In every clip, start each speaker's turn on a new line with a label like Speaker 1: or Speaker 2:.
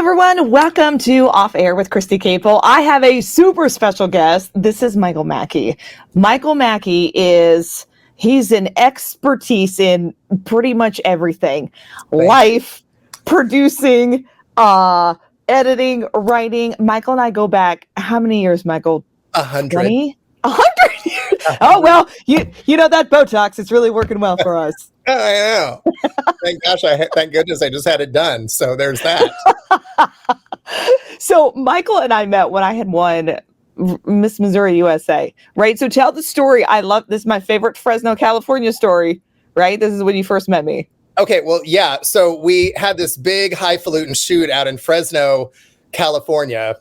Speaker 1: everyone. Welcome to Off Air with Christy Capel. I have a super special guest. This is Michael Mackie. Michael Mackie he's an expertise in pretty much everything. Life, producing, editing, writing. Michael and I go back, how many years, Michael?
Speaker 2: 100.
Speaker 1: 20? 100 years? Oh, well, you know that Botox, it's really working well for us.
Speaker 2: I know. Thank goodness I just had it done. So there's that.
Speaker 1: So Michael and I met when I had won Miss Missouri USA, right? So tell the story. I love this. Is my favorite Fresno, California story, right? This is when you first met me.
Speaker 2: Okay, well, yeah. So we had this big highfalutin shoot out in Fresno, California,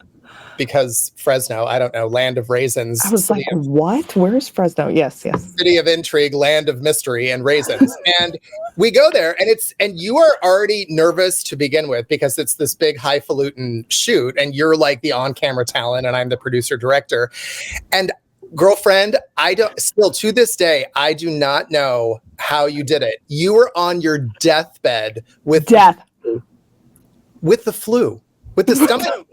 Speaker 2: because Fresno, I don't know, land of raisins.
Speaker 1: I was like, what? Where's Fresno? Yes.
Speaker 2: City of intrigue, land of mystery and raisins. And we go there and you are already nervous to begin with because it's this big highfalutin shoot and you're like the on-camera talent and I'm the producer director. And girlfriend, still to this day, I do not know how you did it. You were on your deathbed with the flu. With the stomach?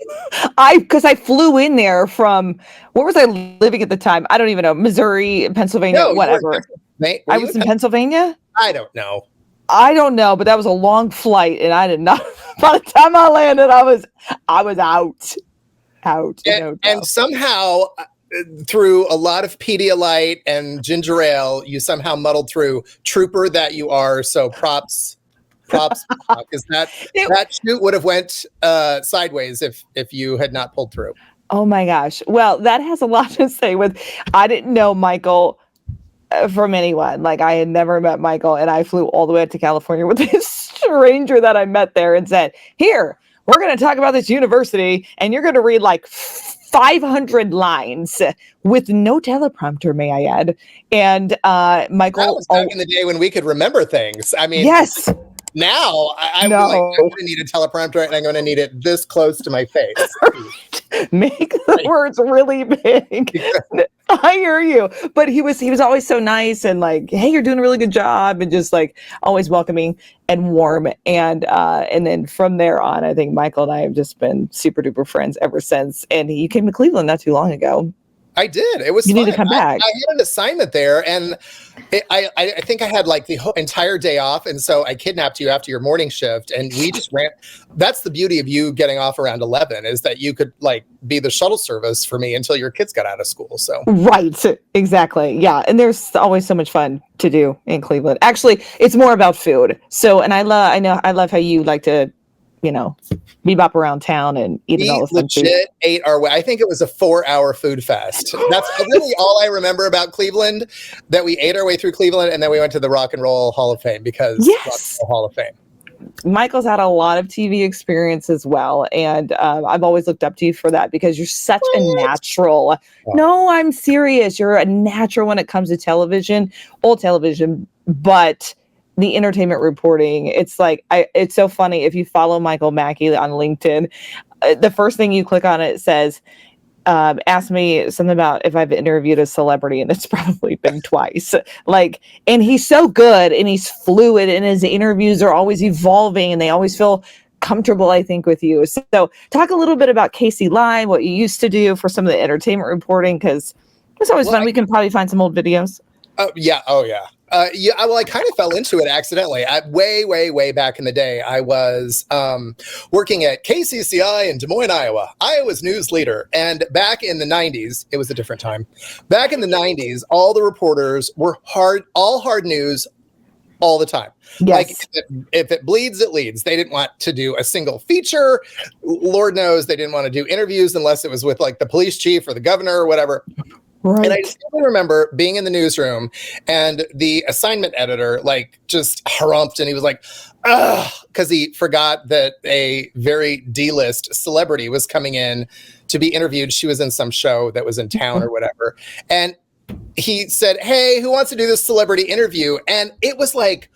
Speaker 1: Because I flew in there from, where was I living at the time? I don't even know. Missouri, Pennsylvania, whatever. I was in Pennsylvania?
Speaker 2: I don't know.
Speaker 1: But that was a long flight and I did not, by the time I landed, I was out. And
Speaker 2: somehow, through a lot of Pedialyte and ginger ale, you somehow muddled through. Trooper that you are, so props. Because that shoot would have went sideways if you had not pulled through.
Speaker 1: Oh my gosh. Well, that has a lot to say with, I didn't know Michael from anyone. Like I had never met Michael and I flew all the way up to California with this stranger that I met there and said, here, we're going to talk about this university and you're going to read like 500 lines with no teleprompter, may I add. And Michael.
Speaker 2: That was back in the day when we could remember things. I mean,
Speaker 1: yes.
Speaker 2: Now I'm going to need a teleprompter and I'm going to need it this close to my face.
Speaker 1: Make the words really big. I hear you. But he was always so nice and like, hey, you're doing a really good job and just like always welcoming and warm. And then from there on, I think Michael and I have just been super duper friends ever since. And you came to Cleveland not too long ago.
Speaker 2: I did. It was
Speaker 1: You
Speaker 2: fun.
Speaker 1: need to come back.
Speaker 2: I had an assignment there and I think I had like the whole entire day off. And so I kidnapped you after your morning shift and we just ran. That's the beauty of you getting off around 11 is that you could like be the shuttle service for me until your kids got out of school. So
Speaker 1: right. Exactly. Yeah. And there's always so much fun to do in Cleveland. Actually, it's more about food. So, and I love how you like to, bebop around town and eat all the fun food.
Speaker 2: Ate our way. I think it was a 4-hour food fest. That's really all I remember about Cleveland, that we ate our way through Cleveland and then we went to the Rock and Roll Hall of Fame because Rock and Roll Hall of Fame.
Speaker 1: Michael's had a lot of TV experience as well. And I've always looked up to you for that because you're such a natural. Oh. No, I'm serious. You're a natural when it comes to television, old television, but the entertainment reporting, it's like, it's so funny. If you follow Michael Mackie on LinkedIn, the first thing you click on, it says, ask me something about if I've interviewed a celebrity, and it's probably been twice. Like, and he's so good and he's fluid and his interviews are always evolving and they always feel comfortable, I think, with you. So talk a little bit about Casey Live, what you used to do for some of the entertainment reporting, because it's always fun. We can probably find some old videos.
Speaker 2: Oh, yeah. Well, I kind of fell into it accidentally. Way back in the day, I was working at KCCI in Des Moines, Iowa, Iowa's news leader. And back in the 90s, it was a different time. Back in the 90s, all the reporters were hard news all the time.
Speaker 1: Yes.
Speaker 2: Like if it bleeds, it leads. They didn't want to do a single feature. Lord knows they didn't want to do interviews unless it was with like the police chief or the governor or whatever.
Speaker 1: Right.
Speaker 2: And I still remember being in the newsroom and the assignment editor like just harumphed and he was like, ugh, because he forgot that a very D-list celebrity was coming in to be interviewed. She was in some show that was in town or whatever. And he said, hey, who wants to do this celebrity interview? And it was like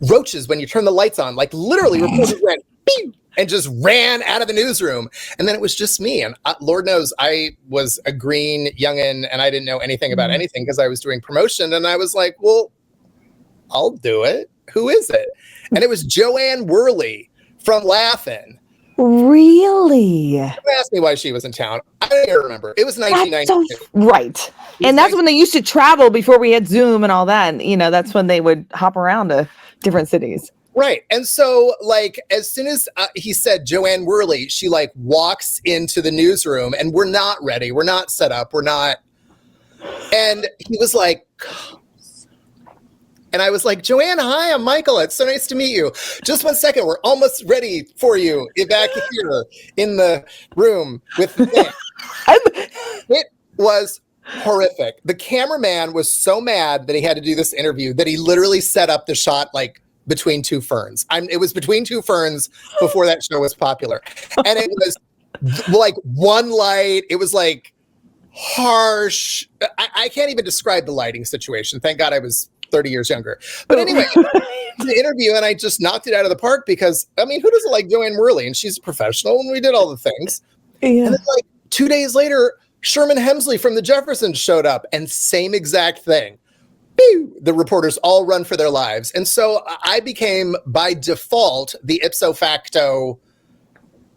Speaker 2: roaches when you turn the lights on, like literally reporters went beep, and just ran out of the newsroom. And then it was just me. And Lord knows I was a green youngin' and I didn't know anything about anything because I was doing promotion. And I was like, well, I'll do it. Who is it? And it was Joanne Worley from Laugh-In.
Speaker 1: Really?
Speaker 2: Don't ask me why she was in town. I don't even remember. It was
Speaker 1: That's
Speaker 2: 1992.
Speaker 1: right. And that's when they used to travel before we had Zoom and all that. And, that's when they would hop around to different cities.
Speaker 2: Right. And so, like, as soon as he said Joanne Worley, she, like, walks into the newsroom, and we're not ready. We're not set up. We're not. And he was like, and I was like, Joanne, hi, I'm Michael. It's so nice to meet you. Just 1 second. We're almost ready for you back here in the room with the thing. It was horrific. The cameraman was so mad that he had to do this interview that he literally set up the shot like between two ferns. It was between two ferns before that show was popular. And it was like one light. It was like harsh. I can't even describe the lighting situation. Thank God I was 30 years younger. But anyway, the interview, and I just knocked it out of the park because, I mean, who doesn't like Joanne Worley? And she's a professional, and we did all the things. Yeah. And then, like, 2 days later, Sherman Hemsley from the Jeffersons showed up, and same exact thing. The reporters all run for their lives. And so I became, by default, the ipso facto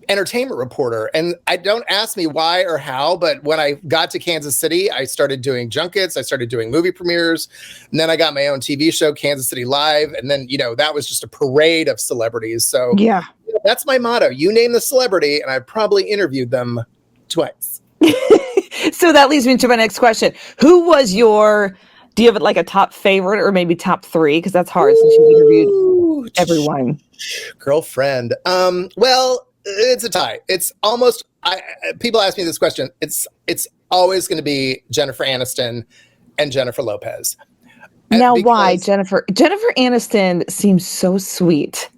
Speaker 2: entertainment reporter. And don't ask me why or how, but when I got to Kansas City, I started doing junkets. I started doing movie premieres. And then I got my own TV show, Kansas City Live. And then, that was just a parade of celebrities. So yeah, that's my motto. You name the celebrity, and I probably interviewed them twice.
Speaker 1: So that leads me to my next question. Who was do you have like a top favorite or maybe top three? Because that's hard since you interviewed everyone.
Speaker 2: Girlfriend. Well, it's a tie. It's almost, people ask me this question. It's always going to be Jennifer Aniston and Jennifer Lopez.
Speaker 1: Now, why Jennifer? Jennifer Aniston seems so sweet.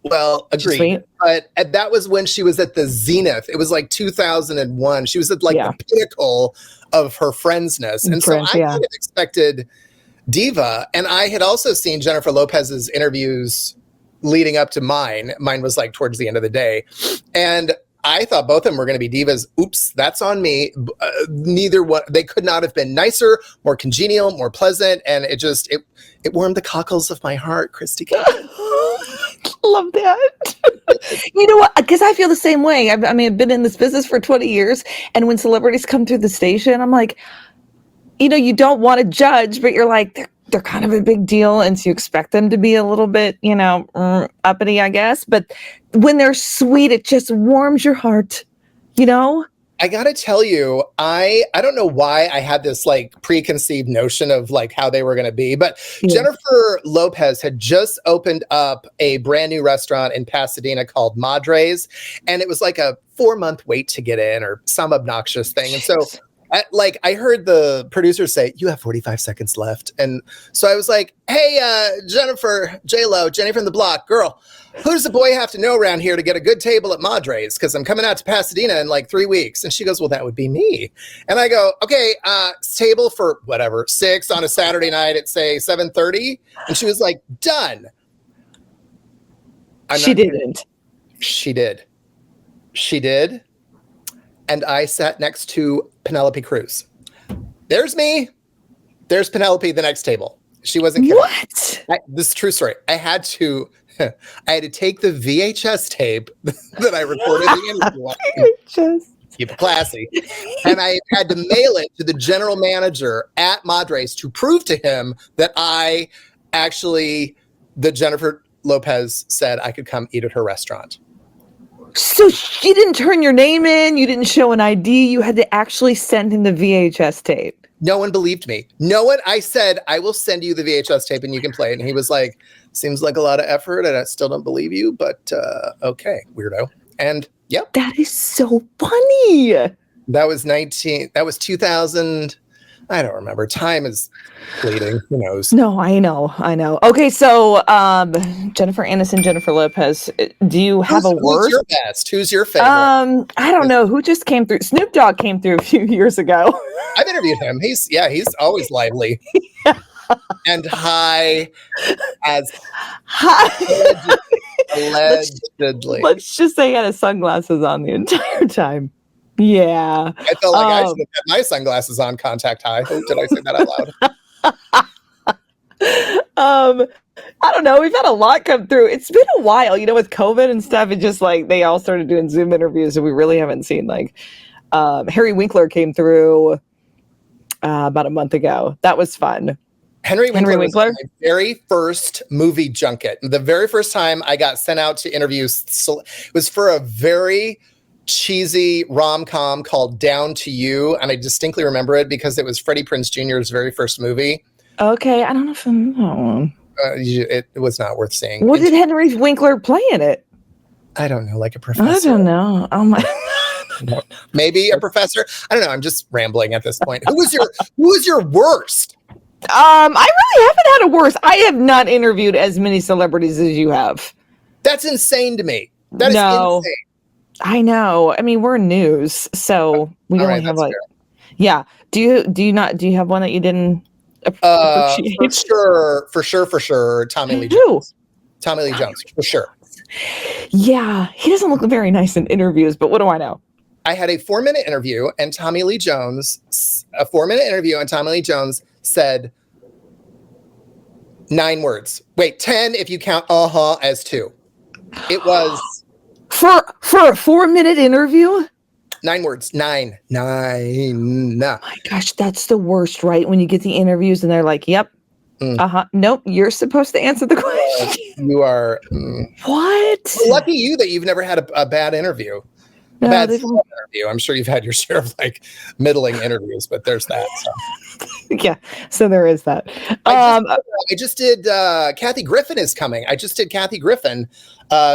Speaker 2: Well, agreed. But that was when she was at the zenith. It was like 2001. She was at like the pinnacle of her friendsness. And so I kind of expected diva. And I had also seen Jennifer Lopez's interviews leading up to mine. Mine was like towards the end of the day. And I thought both of them were going to be divas. Oops, that's on me. Neither one. They could not have been nicer, more congenial, more pleasant. And it warmed the cockles of my heart, Christy.
Speaker 1: Love that. You know what? Because I feel the same way. I've been in this business for 20 years. And when celebrities come through the station, I'm like, you don't want to judge, but you're like, they're kind of a big deal. And so you expect them to be a little bit, uppity, I guess. But when they're sweet, it just warms your heart,
Speaker 2: I got to tell you, I don't know why I had this like preconceived notion of like how they were going to be, but Jennifer Lopez had just opened up a brand new restaurant in Pasadena called Madre's. And it was like a 4-month wait to get in or some obnoxious thing. And so I heard the producer say, you have 45 seconds left. And so I was like, hey, Jennifer, J-Lo, Jenny from the Block, girl, who does the boy have to know around here to get a good table at Madre's? Because I'm coming out to Pasadena in like 3 weeks. And she goes, well, that would be me. And I go, okay, table for whatever, 6 on a Saturday night at say 7:30. And she was like, done.
Speaker 1: She didn't.
Speaker 2: She did. She did. And I sat next to Penelope Cruz. There's me. There's Penelope, the next table. She wasn't kidding.
Speaker 1: What?
Speaker 2: This is a true story. I had to take the VHS tape that I recorded the interview on. Keep it classy. And I had to mail it to the general manager at Madre's to prove to him that the Jennifer Lopez said I could come eat at her restaurant.
Speaker 1: So she didn't turn your name in. You didn't show an ID. You had to actually send him the VHS tape.
Speaker 2: No one believed me. No one. I said, I will send you the VHS tape and you can play it. And he was like, seems like a lot of effort and I still don't believe you, but okay, weirdo. And yep.
Speaker 1: That is so funny.
Speaker 2: That was 2000. I don't remember. Time is fleeting. Who knows?
Speaker 1: No, I know. Okay, so Jennifer Aniston, Jennifer Lopez. Do you have a word?
Speaker 2: Who's your best? Who's your favorite?
Speaker 1: I don't know. Who just came through? Snoop Dogg came through a few years ago.
Speaker 2: I've interviewed him. He's always lively and high as allegedly.
Speaker 1: Let's just say he had his sunglasses on the entire time. Yeah.
Speaker 2: I felt like I should have had my sunglasses on contact high. Did I say that out loud?
Speaker 1: Um, I don't know. We've had a lot come through. It's been a while, with COVID and stuff. It just like they all started doing Zoom interviews, and we really haven't seen Harry Winkler came through about a month ago. That was fun.
Speaker 2: Henry Winkler was my very first movie junket. The very first time I got sent out to interviews, it was for a very cheesy rom-com called Down to You, and I distinctly remember it because it was Freddie Prinze Jr.'s very first movie.
Speaker 1: Okay, I don't know if I know that one.
Speaker 2: It was not worth seeing.
Speaker 1: What did Henry Winkler play in it?
Speaker 2: I don't know, like a professor.
Speaker 1: I don't know. Oh my.
Speaker 2: Maybe a professor. I don't know. I'm just rambling at this point. Who was your worst?
Speaker 1: I really haven't had a worst. I have not interviewed as many celebrities as you have.
Speaker 2: That's insane to me. That is insane.
Speaker 1: I know. I mean, we're news, so we only have like. Fair. Yeah. Do you have one that you didn't appreciate?
Speaker 2: For sure. Tommy Lee Jones. Tommy Lee Jones, for sure.
Speaker 1: Yeah, he doesn't look very nice in interviews, but what do I know?
Speaker 2: I had a 4-minute interview, and Tommy Lee Jones said 9 words. Wait, 10 if you count as 2. It was
Speaker 1: for a 4-minute interview.
Speaker 2: 9 words. 9.
Speaker 1: Oh my gosh, that's the worst, right? When you get the interviews and they're like, "Yep, nope, you're supposed to answer the question."
Speaker 2: You are.
Speaker 1: What?
Speaker 2: Well, lucky you that you've never had a bad interview.
Speaker 1: No,
Speaker 2: bad interview. I'm sure you've had your share of like middling interviews, but there's that. So.
Speaker 1: Yeah, so there is that.
Speaker 2: I just did. Kathy Griffin is coming. I just did Kathy Griffin.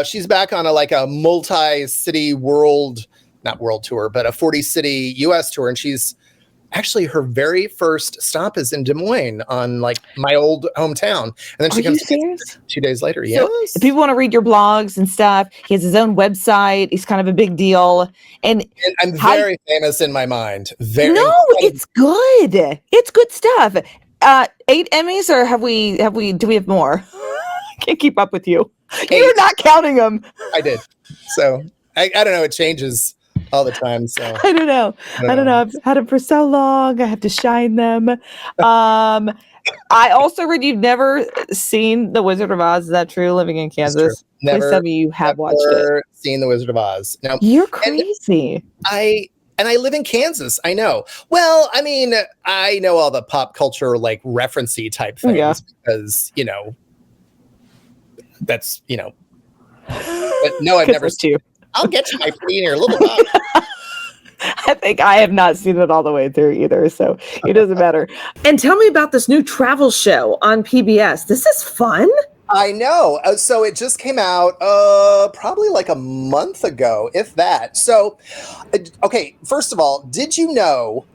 Speaker 2: She's back on a multi-city not world tour, but a 40-city U.S. tour, and she's actually her very first stop is in Des Moines on my old hometown, and then she comes 2 days later. Yes.
Speaker 1: So if people want to read your blogs and stuff, he has his own website. He's kind of a big deal, and
Speaker 2: I'm very famous in my mind.
Speaker 1: It's good. It's good stuff. 8 Emmys, or do we have more? I can't keep up with you. 8. You're not counting them.
Speaker 2: I did. So I don't know. It changes all the time. So
Speaker 1: I don't know. I've had them for so long. I have to shine them. I also read you've never seen The Wizard of Oz. Is that true? Living in Kansas.
Speaker 2: Never.
Speaker 1: Please tell me you have watched it.
Speaker 2: Seen The Wizard of Oz. No.
Speaker 1: You're crazy.
Speaker 2: And I live in Kansas. I know. Well, I mean, I know all the pop culture referencey type things because that's But no, I've never seen. I'll get you my pretty in your little dog.
Speaker 1: I think I have not seen it all the way through either, so it doesn't matter. And tell me about this new travel show on PBS. This is fun.
Speaker 2: I know. So it just came out probably a month ago, if that. So, okay, first of all, did you know,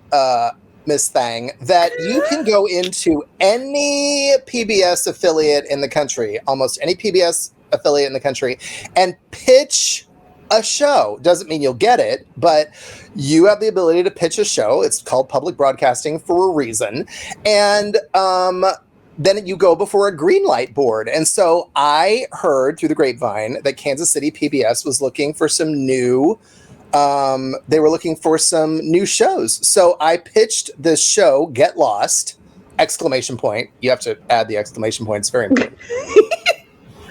Speaker 2: Miss Thang, that you can go into any PBS affiliate in the country, almost any PBS affiliate in the country, and pitch a show? Doesn't mean you'll get it, but you have the ability to pitch a show. It's called public broadcasting for a reason. And then you go before a green light board. And so I heard through the grapevine that Kansas City PBS was looking for some new they were looking for some new shows. So I pitched this show, Get Lost, ! You have to add the exclamation point. It's very important.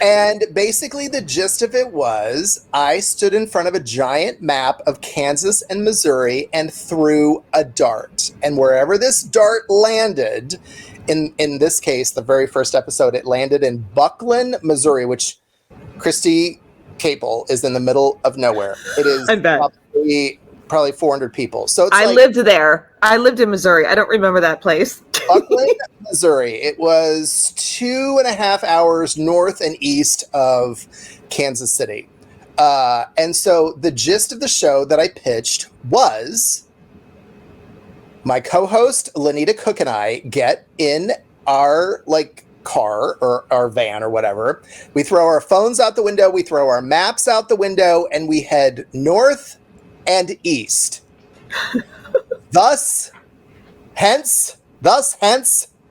Speaker 2: And basically the gist of it was I stood in front of a giant map of Kansas and Missouri and threw a dart. And wherever this dart landed, in this case, the very first episode, it landed in Buckland, Missouri, which Christy Capel is in the middle of nowhere. It is probably 400 people. So it's
Speaker 1: I lived there. I lived in Missouri. I don't remember that place.
Speaker 2: Buckland, Missouri. It was 2.5 hours north and east of Kansas City. And so the gist of the show that I pitched was my co-host, Lanita Cook, and I get in our car or our van or whatever. We throw our phones out the window. We throw our maps out the window, and we head north and east. Hence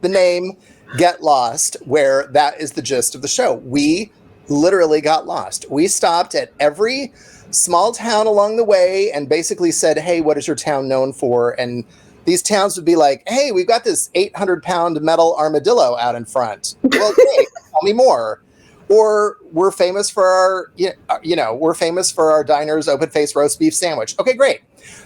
Speaker 2: the name Get Lost, where that is the gist of the show. We literally got lost. We stopped at every small town along the way and basically said, "Hey, what is your town known for?" And these towns would be like, hey, we've got this 800-pound metal armadillo out in front. Well, great, tell me more. Or we're famous for our, we're famous for our diner's open-faced roast beef sandwich. Okay, great.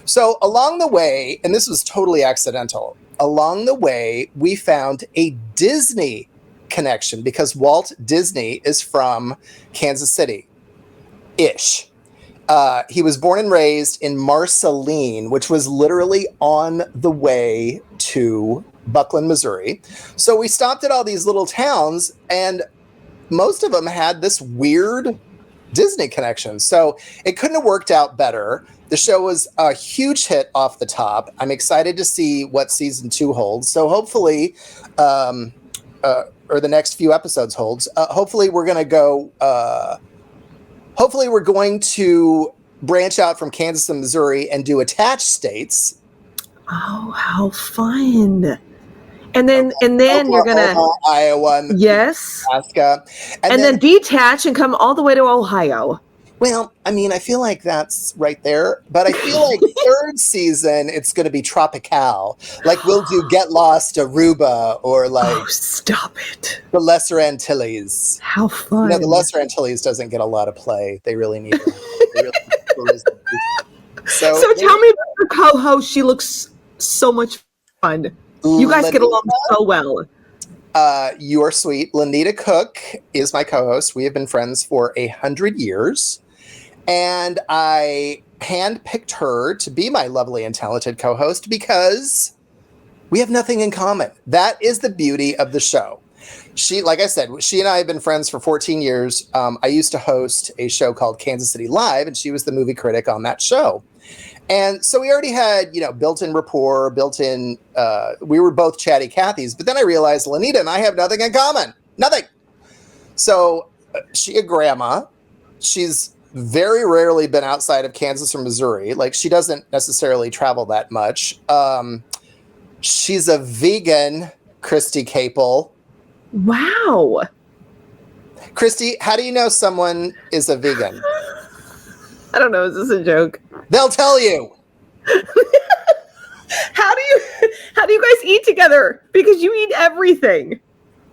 Speaker 2: So along the way, and this was totally accidental, along the way, we found a Disney connection because Walt Disney is from Kansas City-ish. He was born and raised in Marceline, which was literally on the way to Buckland, Missouri. So we stopped at all these little towns, and most of them had this weird Disney connection. So it couldn't have worked out better. The show was a huge hit off the top. I'm excited to see what season 2 holds. So hopefully, or the next few episodes holds. Hopefully we're going to go... Hopefully we're going to branch out from Kansas and Missouri and do attached states.
Speaker 1: Oh, how fun. And then you're going to...
Speaker 2: Iowa, and
Speaker 1: yes.
Speaker 2: Nebraska.
Speaker 1: And then detach and come all the way to Ohio.
Speaker 2: Well, I mean, I feel like that's right there. But I feel like third season, it's going to be tropical. Like we'll do Get Lost Aruba or like...
Speaker 1: Oh, stop it.
Speaker 2: The Lesser Antilles.
Speaker 1: How fun.
Speaker 2: The Lesser Antilles doesn't get a lot of play. They really need it. So
Speaker 1: tell me about your co-host. She looks so much fun. You guys get along so well.
Speaker 2: You are sweet. Lanita Cook is my co-host. We have been friends for 100 years. And I handpicked her to be my lovely and talented co-host because we have nothing in common. That is the beauty of the show. She, like I said, she and I have been friends for 14 years. I used to host a show called Kansas City Live, and she was the movie critic on that show. And so we already had, built-in rapport, we were both chatty Cathys, but then I realized Lanita and I have nothing in common. Nothing. So she a grandma. She's very rarely been outside of Kansas or Missouri. Like she doesn't necessarily travel that much. She's a vegan, Christy Capel.
Speaker 1: Wow.
Speaker 2: Christy, how do you know someone is a vegan?
Speaker 1: I don't know. Is this a joke?
Speaker 2: They'll tell you.
Speaker 1: How do you guys eat together? Because you eat everything.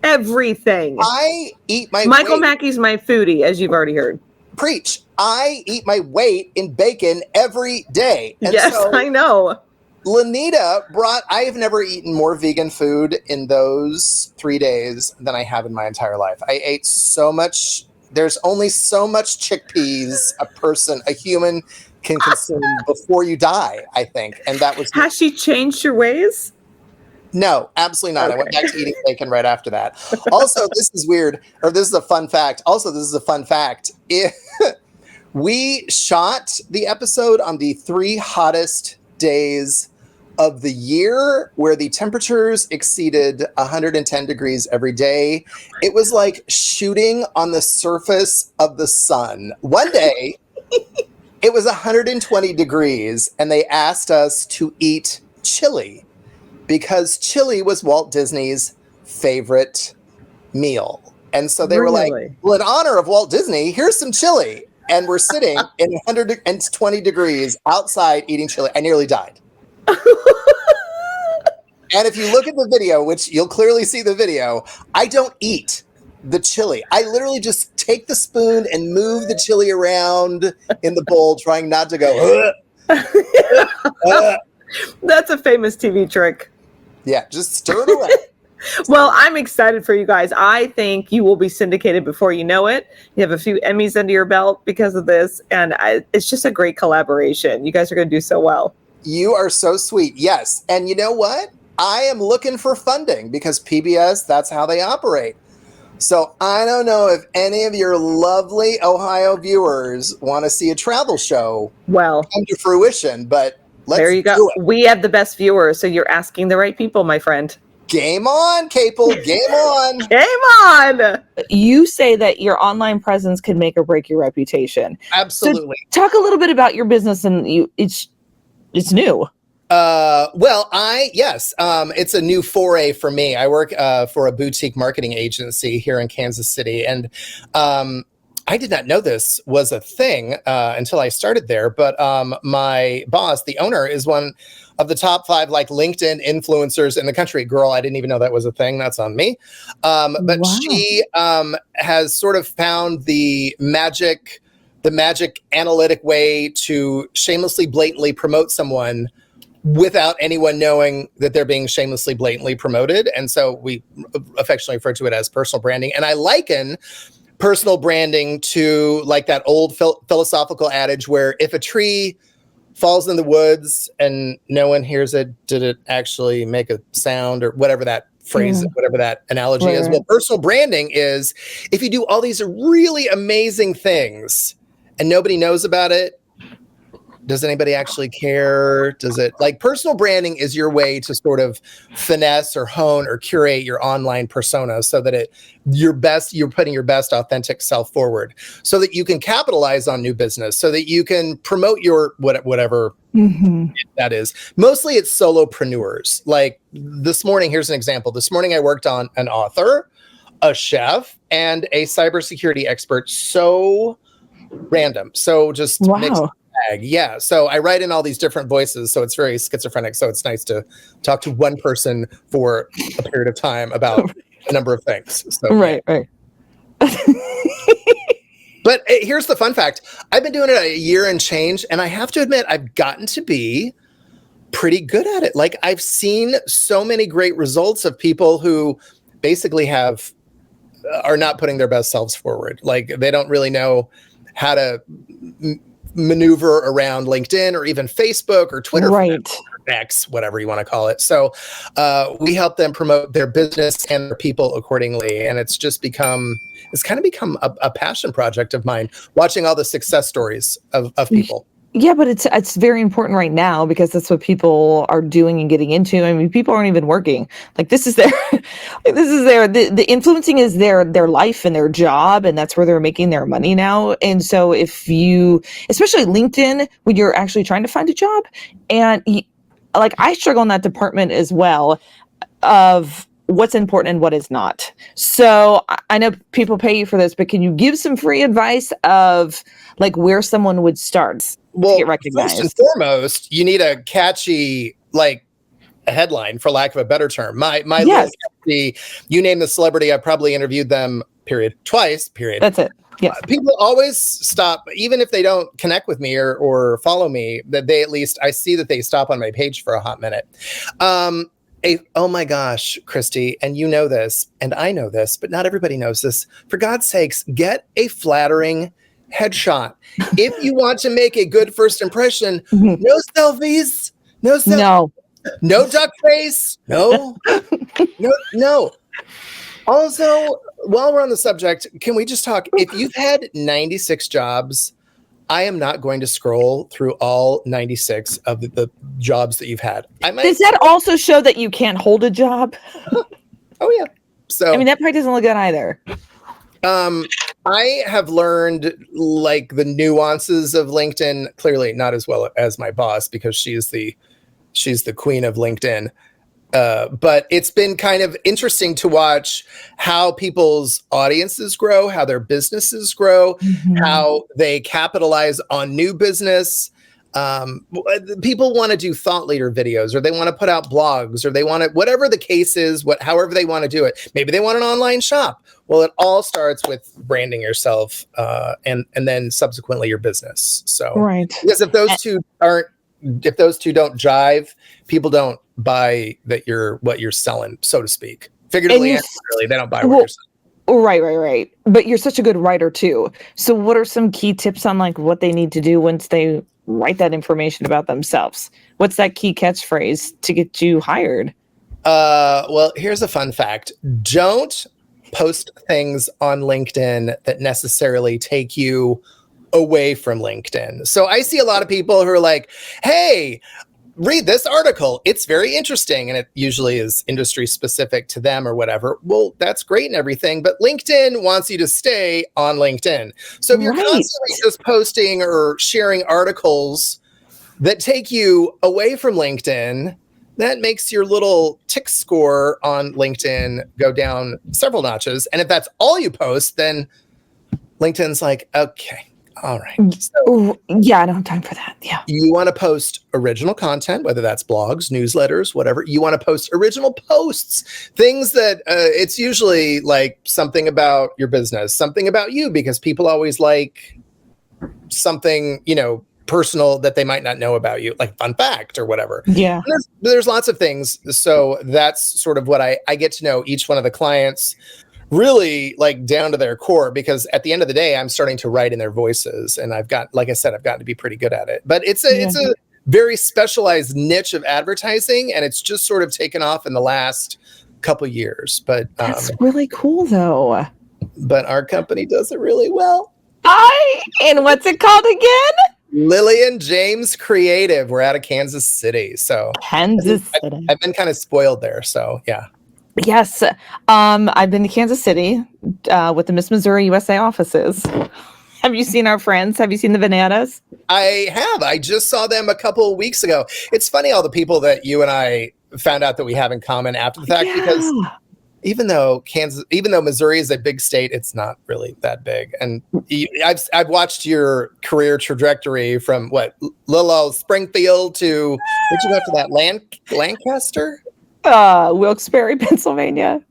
Speaker 1: Everything.
Speaker 2: I eat my
Speaker 1: Michael
Speaker 2: weight.
Speaker 1: Mackie's my foodie, as you've already heard.
Speaker 2: Preach. I eat my weight in bacon every day. And
Speaker 1: yes, so I know.
Speaker 2: Lanita I have never eaten more vegan food in those 3 days than I have in my entire life. I ate so much. There's only so much chickpeas a human can consume before you die, I think. And that was...
Speaker 1: Has she changed your ways?
Speaker 2: No, absolutely not. Okay. I went back to eating bacon right after that. Also, this is weird, or this is a fun fact. We shot the episode on the 3 hottest days of the year where the temperatures exceeded 110 degrees every day. It was like shooting on the surface of the sun. One day, it was 120 degrees, and they asked us to eat chili because chili was Walt Disney's favorite meal. And so they were like, well, in honor of Walt Disney, here's some chili. And we're sitting in 120 degrees outside eating chili. I nearly died. And if you look at the video, which you'll clearly see the video, I don't eat the chili. I literally just take the spoon and move the chili around in the bowl, trying not to go.
Speaker 1: That's a famous TV trick.
Speaker 2: Yeah, just stir it around.
Speaker 1: Well, I'm excited for you guys. I think you will be syndicated before you know it. You have a few Emmys under your belt because of this, and it's just a great collaboration. You guys are going to do so well.
Speaker 2: You are so sweet. Yes. And you know what? I am looking for funding because PBS, that's how they operate. So I don't know if any of your lovely Ohio viewers want to see a travel show come to fruition, but
Speaker 1: there you go. We have the best viewers, so you're asking the right people, my friend.
Speaker 2: Game on, Capel. Game on.
Speaker 1: Game on. You say that your online presence can make or break your reputation.
Speaker 2: Absolutely.
Speaker 1: So talk a little bit about your business, and it's new.
Speaker 2: It's a new foray for me. I work for a boutique marketing agency here in Kansas City, and I I did not know this was a thing until I started there, but my boss, the owner, is one of the top 5 like LinkedIn influencers in the country. Girl, I didn't even know that was a thing. That's on me. But
Speaker 1: Wow.
Speaker 2: she has sort of found the magic analytic way to shamelessly, blatantly promote someone without anyone knowing that they're being shamelessly, blatantly promoted. And so we affectionately refer to it as personal branding. And I liken personal branding to like that old philosophical adage where if a tree falls in the woods and no one hears it, did it actually make a sound, or whatever that phrase, whatever that analogy is. Well, personal branding is if you do all these really amazing things and nobody knows about it, does anybody actually care? Does it, like, personal branding is your way to sort of finesse or hone or curate your online persona so that you're putting your best authentic self forward so that you can capitalize on new business, so that you can promote your whatever that is. Mostly it's solopreneurs. Like this morning, here's an example. This morning I worked on an author, a chef, and a cybersecurity expert. So random. So just mixed bag. Yeah. So I write in all these different voices. So it's very schizophrenic. So it's nice to talk to one person for a period of time about a number of things. So,
Speaker 1: right.
Speaker 2: But here's the fun fact. I've been doing it a year and change, and I have to admit, I've gotten to be pretty good at it. Like, I've seen so many great results of people who basically are not putting their best selves forward. Like, they don't really know how to maneuver around LinkedIn or even Facebook or Twitter, or X, whatever you want to call it. So we help them promote their business and their people accordingly. And it's kind of become a passion project of mine, watching all the success stories of people.
Speaker 1: Yeah, but it's very important right now because that's what people are doing and getting into. I mean, people aren't even working. Like, the influencing is their life and their job, and that's where they're making their money now. And so especially LinkedIn, when you're actually trying to find a job, and like, I struggle in that department as well of what's important and what is not. So I know people pay you for this, but can you give some free advice of like where someone would start?
Speaker 2: Well,
Speaker 1: get recognized?
Speaker 2: First and foremost, you need a catchy, like, a headline, for lack of a better term. My little catchy, you name the celebrity, I probably interviewed them, twice.
Speaker 1: That's it. Yes.
Speaker 2: People always stop, even if they don't connect with me or follow me, that they I see that they stop on my page for a hot minute. Oh my gosh, Christy, and you know this, and I know this, but not everybody knows this. For God's sakes, get a flattering headshot. If you want to make a good first impression, no selfies, no duck face, no. Also, while we're on the subject, can we just talk? If you've had 96 jobs, I am not going to scroll through all 96 of the jobs that you've had.
Speaker 1: Does that also show that you can't hold a job?
Speaker 2: Oh, yeah. So,
Speaker 1: I mean, that probably doesn't look good either.
Speaker 2: I have learned like the nuances of LinkedIn, clearly not as well as my boss, because she's the queen of LinkedIn. But it's been kind of interesting to watch how people's audiences grow, how their businesses grow, how they capitalize on new business. People want to do thought leader videos, or they want to put out blogs, or they want to, whatever the case is, however they want to do it. Maybe they want an online shop. Well, it all starts with branding yourself, and then subsequently your business. So, because if those two don't jive, people don't buy what you're selling, so to speak. Figuratively and literally, they don't buy what you're selling.
Speaker 1: Right. But you're such a good writer too. So what are some key tips on like what they need to do once they write that information about themselves? What's that key catchphrase to get you hired?
Speaker 2: Well, here's a fun fact. Don't post things on LinkedIn that necessarily take you away from LinkedIn. So I see a lot of people who are like, hey, read this article. It's very interesting. And it usually is industry specific to them or whatever. Well, that's great and everything, but LinkedIn wants you to stay on LinkedIn. So if you're constantly just posting or sharing articles that take you away from LinkedIn, that makes your little tick score on LinkedIn go down several notches. And if that's all you post, then LinkedIn's like, okay, all right. So
Speaker 1: Yeah, I don't have time for that. Yeah.
Speaker 2: you want to post original content, whether that's blogs, newsletters, whatever. You want to post original posts, things that it's usually like something about your business, something about you, because people always like something, personal that they might not know about you, like fun fact or whatever.
Speaker 1: Yeah.
Speaker 2: There's lots of things. So that's sort of what I get to know each one of the clients really like down to their core, because at the end of the day, I'm starting to write in their voices, and like I said, I've gotten to be pretty good at it. But it's a very specialized niche of advertising, and it's just sort of taken off in the last couple years. But
Speaker 1: that's really cool, though.
Speaker 2: But our company does it really well.
Speaker 1: And what's it called again?
Speaker 2: Lillian James Creative. We're out of Kansas City, so
Speaker 1: Kansas City.
Speaker 2: I've been kind of spoiled there, so yeah.
Speaker 1: Yes. I've been to Kansas City with the Miss Missouri USA offices. Have you seen our friends? Have you seen the Bananas?
Speaker 2: I have. I just saw them a couple of weeks ago. It's funny, all the people that you and I found out that we have in common after the fact, because even though Missouri is a big state, it's not really that big. And I've watched your career trajectory from little Springfield to, where'd you go after that? Lancaster?
Speaker 1: Wilkes-Barre, Pennsylvania.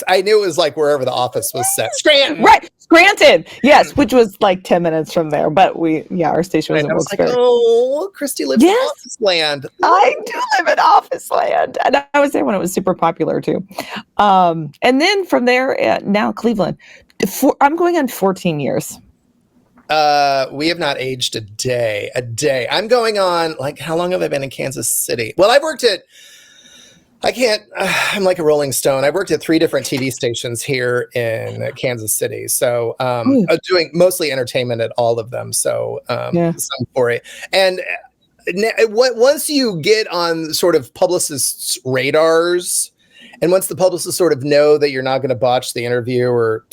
Speaker 2: I knew it was like wherever the office was set. Scranton!
Speaker 1: Right, Scranton! Yes, which was like 10 minutes from there. But our station was in Wilkes-Barre.
Speaker 2: Like, oh, Christy lives in office land.
Speaker 1: I do live in office land. And I was there when it was super popular too. And then from there, now Cleveland. I'm going on 14 years.
Speaker 2: We have not aged a day. I'm going on, like, how long have I been in Kansas City? Well, I'm like a Rolling Stone. I worked at 3 different TV stations here in Kansas City. So doing mostly entertainment at all of them. So some for it. And once you get on sort of publicists' radars, and once the publicists sort of know that you're not going to botch the interview or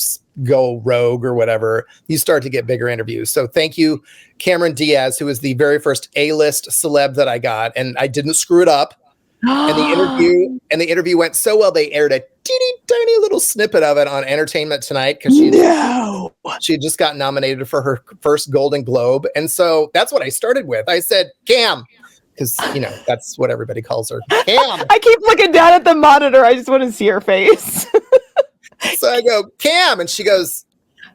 Speaker 2: go rogue or whatever, you start to get bigger interviews. So thank you, Cameron Diaz, who was the very first A-list celeb that I got. And I didn't screw it up. And the interview went so well, they aired a teeny tiny little snippet of it on Entertainment Tonight, because she just got nominated for her first Golden Globe. And so that's what I started with. I said, Cam, because that's what everybody calls her. Cam.
Speaker 1: I keep looking down at the monitor. I just want to see her face.
Speaker 2: So I go, Cam, and she goes,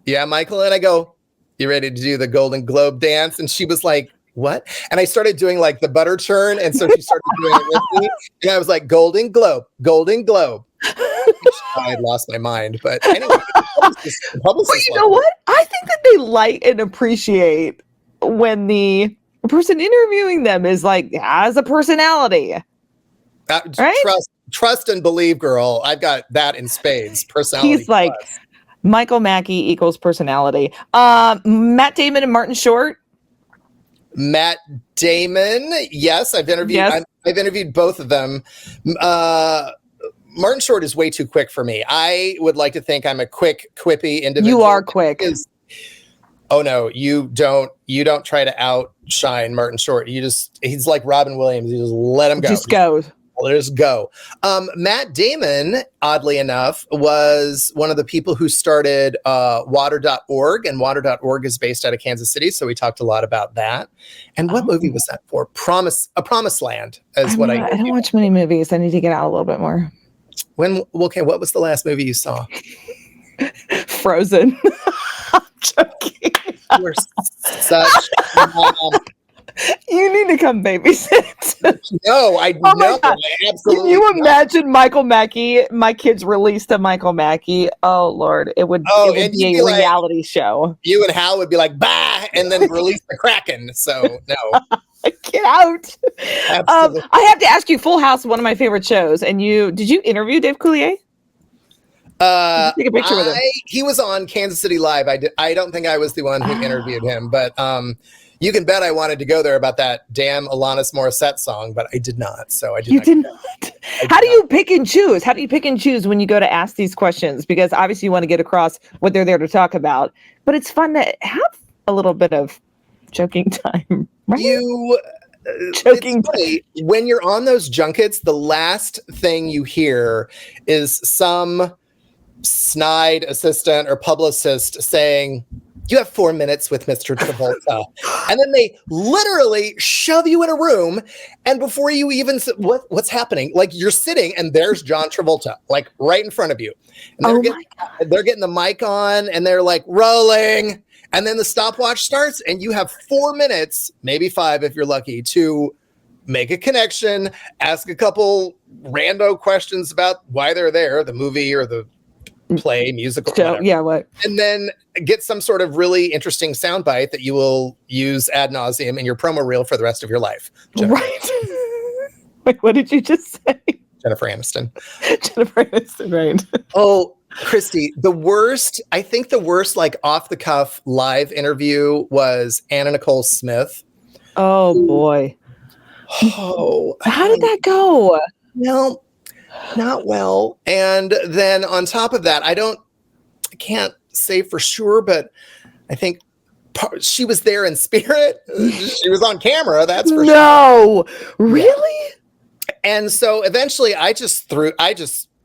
Speaker 2: yeah, Michael. And I go, you ready to do the Golden Globe dance? And she was like, what? And I started doing like the butter churn. And so she started doing it with me. And I was like, Golden Globe, Golden Globe. I had lost my mind. But anyway,
Speaker 1: you know what? I think that they like and appreciate when the person interviewing them is like, has a personality.
Speaker 2: Right? Trust and believe, girl. I've got that in spades. Personality.
Speaker 1: He's like, Michael Mackie equals personality. Matt Damon and Martin Short.
Speaker 2: Matt Damon, yes, I've interviewed.
Speaker 1: Yes.
Speaker 2: I've interviewed both of them. Martin Short is way too quick for me. I would like to think I'm a quick, quippy individual.
Speaker 1: You are quick.
Speaker 2: Oh no, you don't try to outshine Martin Short. He's like Robin Williams. You just let him go.
Speaker 1: Just go.
Speaker 2: Let us go. Matt Damon, oddly enough, was one of the people who started water.org, and water.org is based out of Kansas City. So we talked a lot about that. And what movie was that for? A Promised Land is what I
Speaker 1: don't watch many movies. I need to get out a little bit more.
Speaker 2: What was the last movie you saw?
Speaker 1: Frozen. I'm joking.
Speaker 2: You're such
Speaker 1: You need to come babysit.
Speaker 2: No, I know. I absolutely.
Speaker 1: Can you imagine Michael Mackie? My kids released a Michael Mackie. Oh Lord, it would be a reality show.
Speaker 2: You and Hal would be like, bah, and then release the Kraken. So no.
Speaker 1: Get out. I have to ask you, Full House, one of my favorite shows. And did you interview Dave Coulier? Take a picture with him.
Speaker 2: He was on Kansas City Live. I don't think I was the one who interviewed him, but you can bet I wanted to go there about that damn Alanis Morissette song, but I did not. So I did
Speaker 1: You did not. How do you pick and choose? How do you pick and choose when you go to ask these questions? Because obviously you want to get across what they're there to talk about, but it's fun to have a little bit of joking time. Right? Joking
Speaker 2: time. When you're on those junkets, the last thing you hear is some snide assistant or publicist saying, You have 4 minutes with Mr. Travolta. And then they literally shove you in a room. And before you even, what's happening? Like you're sitting and there's John Travolta, like right in front of you. And they're getting the mic on and they're like rolling. And then the stopwatch starts and you have 4 minutes, maybe 5 if you're lucky, to make a connection, ask a couple rando questions about why they're there, the movie or the play, musical, whatever.
Speaker 1: Yeah, what?
Speaker 2: And then get some sort of really interesting soundbite that you will use ad nauseum in your promo reel for the rest of your life. Jennifer.
Speaker 1: Right. Wait, what did you just say?
Speaker 2: Jennifer Aniston.
Speaker 1: Jennifer Aniston, right.
Speaker 2: Oh, Christy, I think the worst like off the cuff live interview was Anna Nicole Smith.
Speaker 1: Oh boy.
Speaker 2: Oh.
Speaker 1: How did that go?
Speaker 2: Well, not well. And then on top of that, I can't say for sure, but I think she was there in spirit. She was on camera. That's for sure.
Speaker 1: No, really?
Speaker 2: And so eventually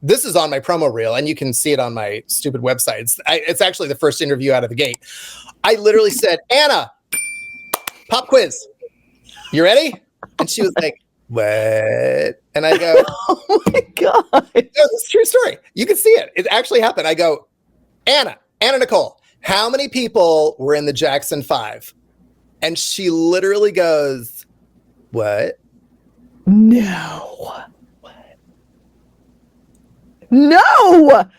Speaker 2: this is on my promo reel and you can see it on my stupid websites. It's actually the first interview out of the gate. I literally said, Anna, pop quiz. You ready? And she was like, what? And I go,
Speaker 1: oh my God.
Speaker 2: No, it's a true story. You can see it. It actually happened. I go, Anna Nicole, how many people were in the Jackson 5? And she literally goes, what?
Speaker 1: No. What? No.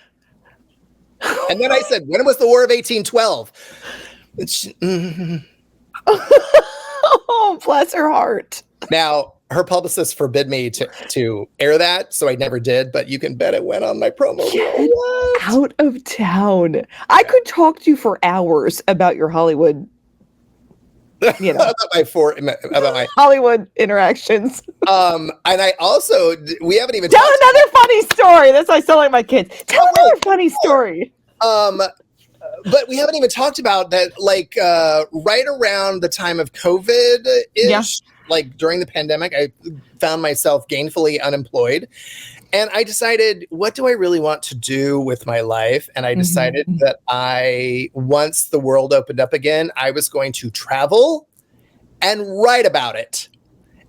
Speaker 2: And then I said, when was the War of 1812? And she,
Speaker 1: Oh, bless her heart.
Speaker 2: Now, her publicist forbid me to air that, so I never did, but you can bet it went on my promo.
Speaker 1: Get out of town. I could talk to you for hours about your Hollywood,
Speaker 2: about my
Speaker 1: Hollywood interactions.
Speaker 2: And I also, we haven't even
Speaker 1: tell another funny story. That's why I sound like my kids. Tell another funny story.
Speaker 2: But we haven't even talked about that, like right around the time of COVID-ish, like during the pandemic, I found myself gainfully unemployed. And I decided, what do I really want to do with my life? And I decided that once the world opened up again, I was going to travel and write about it.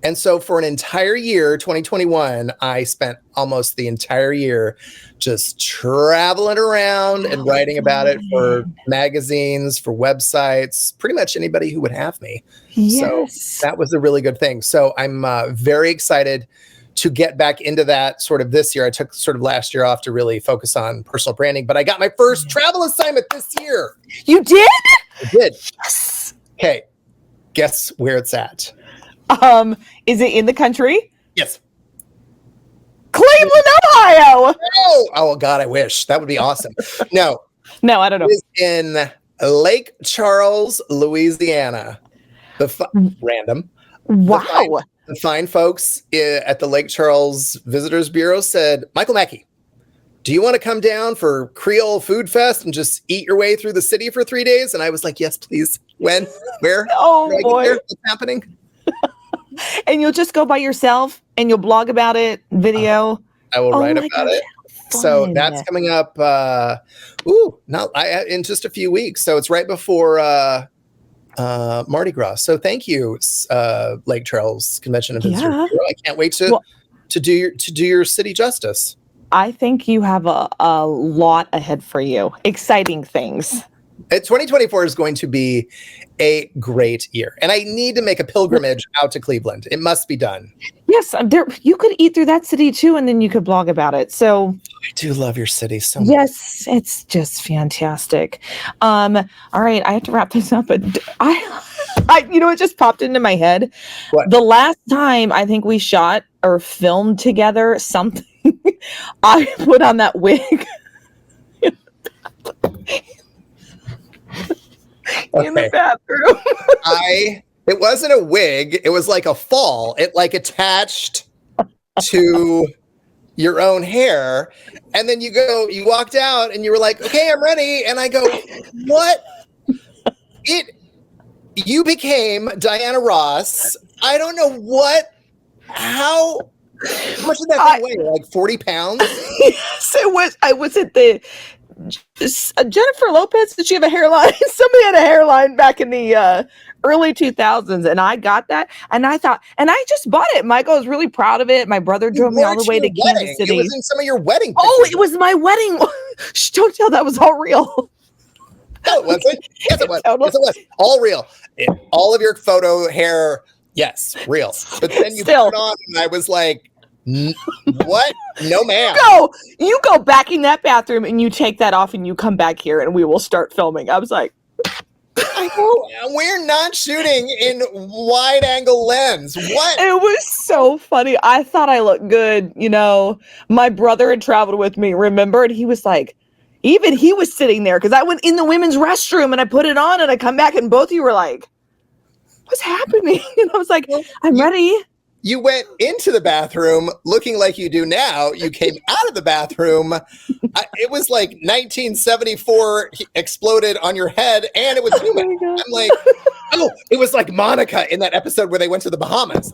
Speaker 2: And so for an entire year, 2021, I spent almost the entire year just traveling around and writing about it for magazines, for websites, pretty much anybody who would have me.
Speaker 1: Yes.
Speaker 2: So that was a really good thing. So I'm very excited to get back into that sort of this year. I took sort of last year off to really focus on personal branding, but I got my first travel assignment this year.
Speaker 1: You did?
Speaker 2: I did.
Speaker 1: Yes.
Speaker 2: Okay. Guess where it's at?
Speaker 1: Is it in the country?
Speaker 2: Yes.
Speaker 1: Cleveland, Ohio.
Speaker 2: Oh God, I wish. That would be awesome. No,
Speaker 1: I don't know.
Speaker 2: It is in Lake Charles, Louisiana. Random.
Speaker 1: Wow.
Speaker 2: The fine folks at the Lake Charles Visitors Bureau said, Michael Mackie, do you want to come down for Creole Food Fest and just eat your way through the city for 3 days? And I was like, yes, please. When? Where?
Speaker 1: Oh, boy.
Speaker 2: What's happening?
Speaker 1: And you'll just go by yourself and you'll blog about it, video.
Speaker 2: I will write about it.
Speaker 1: Fun.
Speaker 2: So that's coming up in just a few weeks. So it's right before Mardi Gras. So thank you, Lake Charles Convention and Visitors Bureau. I can't wait to do your city justice.
Speaker 1: I think you have a lot ahead for you. Exciting things.
Speaker 2: 2024 is going to be a great year. And I need to make a pilgrimage out to Cleveland. It must be done. Yes,
Speaker 1: you could eat through that city too, and then you could blog about it. So
Speaker 2: I do love your city so much.
Speaker 1: Yes, it's just fantastic. All right, I have to wrap this up, but it just popped into my head.
Speaker 2: What?
Speaker 1: The last time I think we shot or filmed together something, I put on that wig. In the bathroom.
Speaker 2: It wasn't a wig, it was like a fall. It like attached to your own hair. And then you walked out and you were like, okay, I'm ready. And I go, what? You became Diana Ross. I don't know how much did that weigh? Like 40 pounds?
Speaker 1: Yes, it was. I was at the Jennifer Lopez, did she have a hairline? Somebody had a hairline back in the early 2000s, and I got that, and I thought, and I just bought it. Michael was really proud of it. My brother drove me all the way to Kansas City.
Speaker 2: It was in some of your wedding pictures.
Speaker 1: Oh, it was my wedding. Shh, don't tell, that was all real.
Speaker 2: No, it wasn't. Yes, it was. Totally. Yes, it was. All real. All of your photo hair, yes, real. But then you put it on, and I was like, what? No, ma'am.
Speaker 1: You go back in that bathroom, and you take that off, and you come back here, and we will start filming. I was like,
Speaker 2: I know. We're not shooting in wide angle lens. What?
Speaker 1: It was so funny. I thought I looked good. You know, my brother had traveled with me, remember? And he was like, even he was sitting there because I went in the women's restroom and I put it on and I come back and both of you were like, what's happening? And I was like, I'm ready.
Speaker 2: You went into the bathroom looking like you do now. You came out of the bathroom. It was like 1974 exploded on your head and it was human. Oh, I'm like, oh, it was like Monica in that episode where they went to the Bahamas.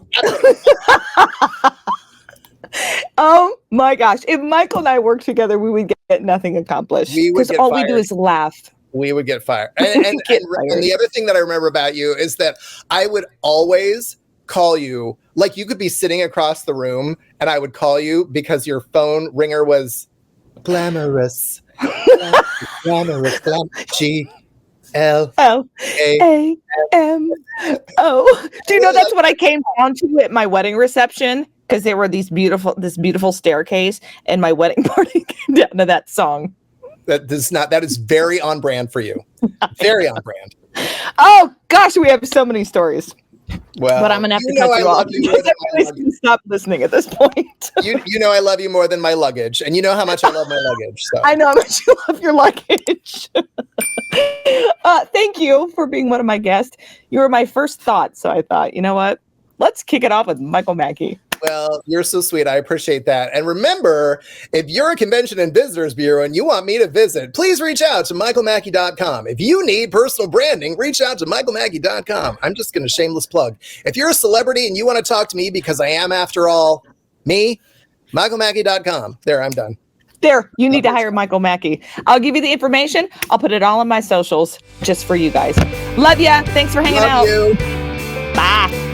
Speaker 1: Oh my gosh. If Michael and I worked together, we would get nothing accomplished. Because all we do is laugh.
Speaker 2: We would get fired. And the other thing that I remember about you is that I would always call you, like you could be sitting across the room and I would call you because your phone ringer was glamorous. Glamorous.
Speaker 1: G-L-A-M-O. Do you know that's what I came down to at my wedding reception? Because there were this beautiful staircase, and my wedding party came down to that song.
Speaker 2: That is very on brand for you. Very on brand.
Speaker 1: Oh gosh, we have so many stories.
Speaker 2: Well,
Speaker 1: but I'm gonna have to cut you off. Stop listening at this point.
Speaker 2: you know I love you more than my luggage, and you know how much I love my luggage. So.
Speaker 1: I know how much you love your luggage. Thank you for being one of my guests. You were my first thought, so I thought, you know what? Let's kick it off with Michael Mackie.
Speaker 2: Well, you're so sweet. I appreciate that. And remember, if you're a convention and visitors bureau and you want me to visit, please reach out to michaelmackie.com. If you need personal branding, reach out to michaelmackie.com. I'm just going to shameless plug. If you're a celebrity and you want to talk to me because I am, after all, me, michaelmackie.com. There, I'm done.
Speaker 1: There, you need to hire Michael Mackie. I'll give you the information. I'll put it all on my socials just for you guys. Love ya. Thanks for hanging out.
Speaker 2: Love you.
Speaker 1: Bye.